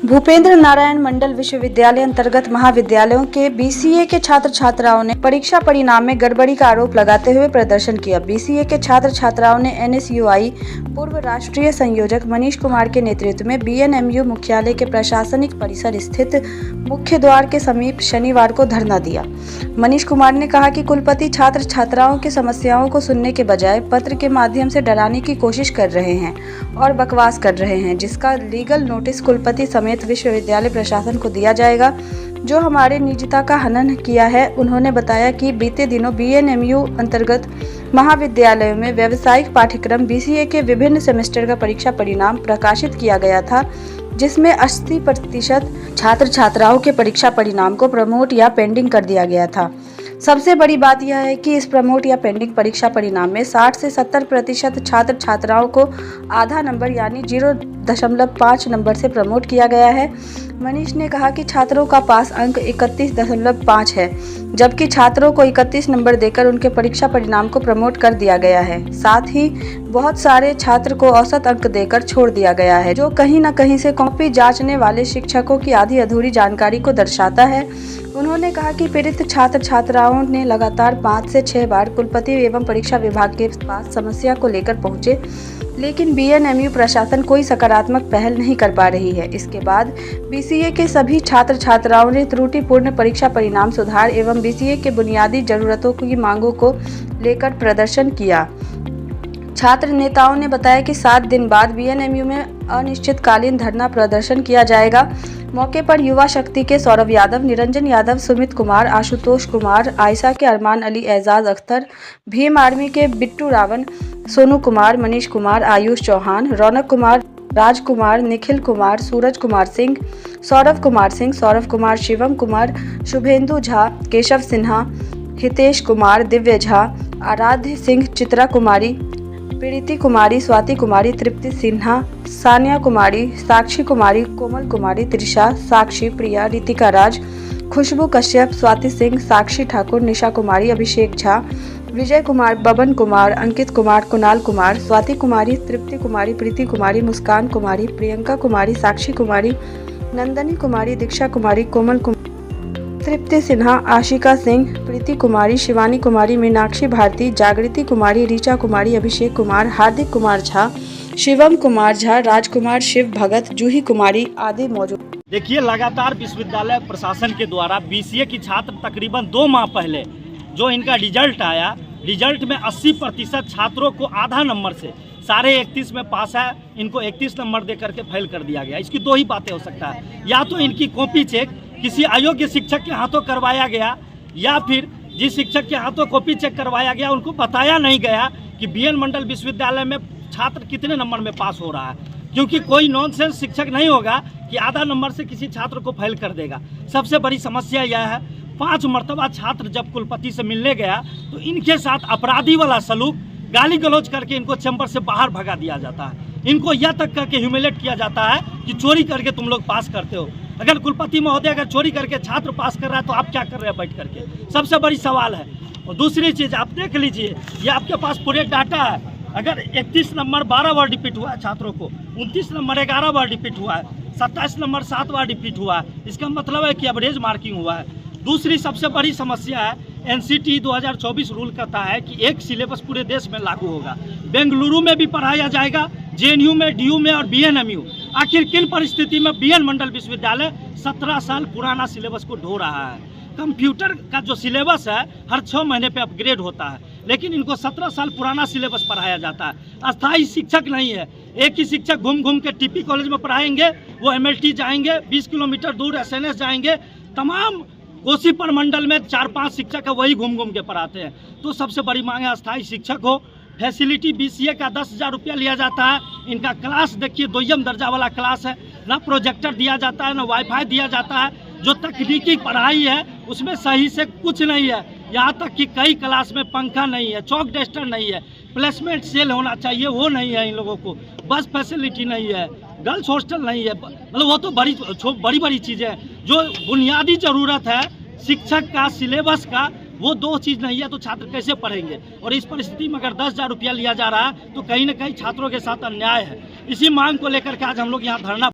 भूपेंद्र नारायण मंडल विश्वविद्यालय अंतर्गत महाविद्यालयों के बीसीए के छात्र छात्राओं ने परीक्षा परिणाम में गड़बड़ी का आरोप लगाते हुए प्रदर्शन किया। बीसीए के छात्र छात्राओं ने एनएसयूआई पूर्व राष्ट्रीय संयोजक मनीष कुमार के नेतृत्व में बीएनएमयू मुख्यालय के प्रशासनिक परिसर स्थित मुख्य द्वार के समीप शनिवार को धरना दिया। मनीष कुमार ने कहा कि कुलपति छात्र छात्राओं की समस्याओं को सुनने के बजाय पत्र के माध्यम से डराने की कोशिश कर रहे हैं और बकवास कर रहे हैं, जिसका लीगल नोटिस कुलपति समेत विश्वविद्यालय प्रशासन को दिया जाएगा, जो हमारे निजता का हनन किया है। उन्होंने बताया कि बीते दिनों बीएनएमयू अंतर्गत महाविद्यालयों में व्यावसायिक पाठ्यक्रम बीसीए के विभिन्न सेमेस्टर का परीक्षा परिणाम प्रकाशित किया गया था, जिसमें 80% छात्र छात्राओं के परीक्षा परिणाम को प्रमोट या पेंडिंग कर दिया गया था। सबसे बड़ी बात यह है कि इस प्रमोट या पेंडिंग परीक्षा परिणाम में 60 से 70% छात्र छात्राओं को आधा नंबर यानी 0.5 नंबर से प्रमोट किया गया है। मनीष ने कहा कि छात्रों का पास अंक 31.5 है, जबकि छात्रों को 31 नंबर देकर उनके परीक्षा परिणाम को प्रमोट कर दिया गया है। साथ ही बहुत सारे छात्र को औसत अंक देकर छोड़ दिया गया है, जो कहीं न कहीं से कॉपी जांचने वाले शिक्षकों की आधी अधूरी जानकारी को दर्शाता है। उन्होंने कहा कि पीड़ित छात्र छात्राओं ने लगातार 5 से 6 बार कुलपति एवं परीक्षा विभाग के पास समस्या को लेकर पहुंचे, लेकिन बीएनएमयू प्रशासन कोई सकारात्मक पहल नहीं कर पा रही है। इसके बाद बीसीए के सभी छात्र छात्राओं ने त्रुटिपूर्ण परीक्षा परिणाम सुधार एवं बीसीए के बुनियादी जरूरतों की मांगों को लेकर प्रदर्शन किया। छात्र नेताओं ने बताया कि 7 दिन बाद बीएनएमयू में अनिश्चितकालीन धरना प्रदर्शन किया जाएगा। मौके पर युवा शक्ति के सौरभ यादव, निरंजन यादव, सुमित कुमार, आशुतोष कुमार, आयशा के अरमान अली, एजाज अख्तर, भीम आर्मी के बिट्टू रावण, सोनू कुमार, मनीष कुमार, आयुष चौहान, रौनक कुमार, राज कुमार, निखिल कुमार, सूरज कुमार सिंह, सौरभ कुमार, शिवम कुमार, शुभेंदु झा, केशव सिन्हा, हितेश कुमार, दिव्य झा, आराध्य सिंह, चित्रा कुमारी, प्रीति कुमारी, स्वाति कुमारी, तृप्ति सिन्हा, सानिया कुमारी, साक्षी कुमारी, कोमल कुमारी, त्रिषा, साक्षी, प्रिया, रितिका राज, खुशबू कश्यप, स्वाति सिंह, साक्षी ठाकुर, निशा कुमारी, अभिषेक झा, विजय कुमार, बबन कुमार, अंकित कुमार, कुणाल कुमार, स्वाति कुमारी, तृप्ति कुमारी, प्रीति कुमारी, मुस्कान कुमारी, प्रियंका कुमारी, साक्षी कुमारी, नंदनी कुमारी, दीक्षा कुमारी, कोमल कुमारी, तृप्ति सिन्हा, आशिका सिंह, प्रीति कुमारी, शिवानी कुमारी, मीनाक्षी भारती, जागृति कुमारी, ऋचा कुमारी, अभिषेक कुमार, हार्दिक कुमार झा, शिवम कुमार झा, राजकुमार, शिव भगत, जूही कुमारी आदि मौजूद। देखिए, लगातार विश्वविद्यालय प्रशासन के द्वारा बीसीए की छात्र तकरीबन 2 माह पहले जो इनका रिजल्ट आया, रिजल्ट में 80% छात्रों को आधा नंबर से सारे 31 में पास है, इनको 31 नंबर दे करके फेल कर दिया गया। इसकी 2 ही बातें हो सकता है, या तो इनकी कॉपी चेक किसी अयोग्य शिक्षक के हाथों करवाया गया, या फिर जिस शिक्षक के हाथों कॉपी चेक करवाया गया उनको बताया नहीं गया कि बीएन मंडल विश्वविद्यालय में छात्र कितने नंबर में पास हो रहा है, क्योंकि कोई नॉनसेंस शिक्षक नहीं होगा कि आधा नंबर से किसी छात्र को फेल कर देगा। सबसे बड़ी समस्या यह है, 5 मरतबा छात्र जब कुलपति से मिलने गया तो इनके साथ अपराधी वाला सलूक, गाली गलौज करके इनको चैम्बर से बाहर भगा दिया जाता है। इनको यह तक करके ह्यूमिलेट किया जाता है कि चोरी करके तुम लोग पास करते हो। अगर कुलपति महोदय अगर चोरी करके छात्र पास कर रहा है तो आप क्या कर रहे हैं बैठ करके? सबसे बड़ी सवाल है। और दूसरी चीज़ आप देख लीजिए, ये आपके पास पूरे डाटा है। अगर 31 नंबर 12 बार रिपीट हुआ है छात्रों को, 29 नंबर 11 बार रिपीट हुआ है, 27 नंबर 7 बार रिपीट हुआ है, इसका मतलब है कि एवरेज मार्किंग हुआ है। दूसरी सबसे बड़ी समस्या है, एनसीटी 2024 रूल करता है कि एक सिलेबस पूरे देश में लागू होगा। बेंगलुरु में भी पढ़ाया जाएगा, जेएनयू में, डीयू में और बीएनएमयू। आखिर किन परिस्थिति में बीएन मंडल विश्वविद्यालय 17 साल पुराना सिलेबस को ढो रहा है? कंप्यूटर का जो सिलेबस है हर 6 महीने पे अपग्रेड होता है, लेकिन इनको 17 साल पुराना सिलेबस पढ़ाया जाता है। अस्थायी शिक्षक नहीं है, एक ही शिक्षक घूम घूम के टीपी कॉलेज में पढ़ाएंगे, वो एमएलटी जाएंगे, 20 किलोमीटर दूर एसएनएस जाएंगे, तमाम कोसी प्रमंडल में 4-5 शिक्षक है, वही घूम घूम के पढ़ाते हैं। तो सबसे बड़ी मांग है अस्थायी शिक्षक हो। फैसिलिटी बीसीए का 10,000 रुपया लिया जाता है। इनका क्लास देखिए दोयम दर्जा वाला क्लास है, ना प्रोजेक्टर दिया जाता है, ना वाईफाई दिया जाता है। जो तकनीकी पढ़ाई है उसमें सही से कुछ नहीं है, यहाँ तक कि कई क्लास में पंखा नहीं है, चौक डस्टर नहीं है, प्लेसमेंट सेल होना चाहिए वो नहीं है इन लोगों को, बस फैसिलिटी नहीं है, गर्ल्स हॉस्टल नहीं है। मतलब वो तो बड़ी बड़ी चीज़ें हैं। जो बुनियादी ज़रूरत है शिक्षक का, सिलेबस का, वो 2 चीज़ नहीं है तो छात्र कैसे पढ़ेंगे? और इस परिस्थिति में अगर 10,000 रुपया लिया जा रहा है तो कहीं ना कहीं छात्रों के साथ अन्याय है। इसी मांग को लेकर के आज हम लोग यहाँ धरना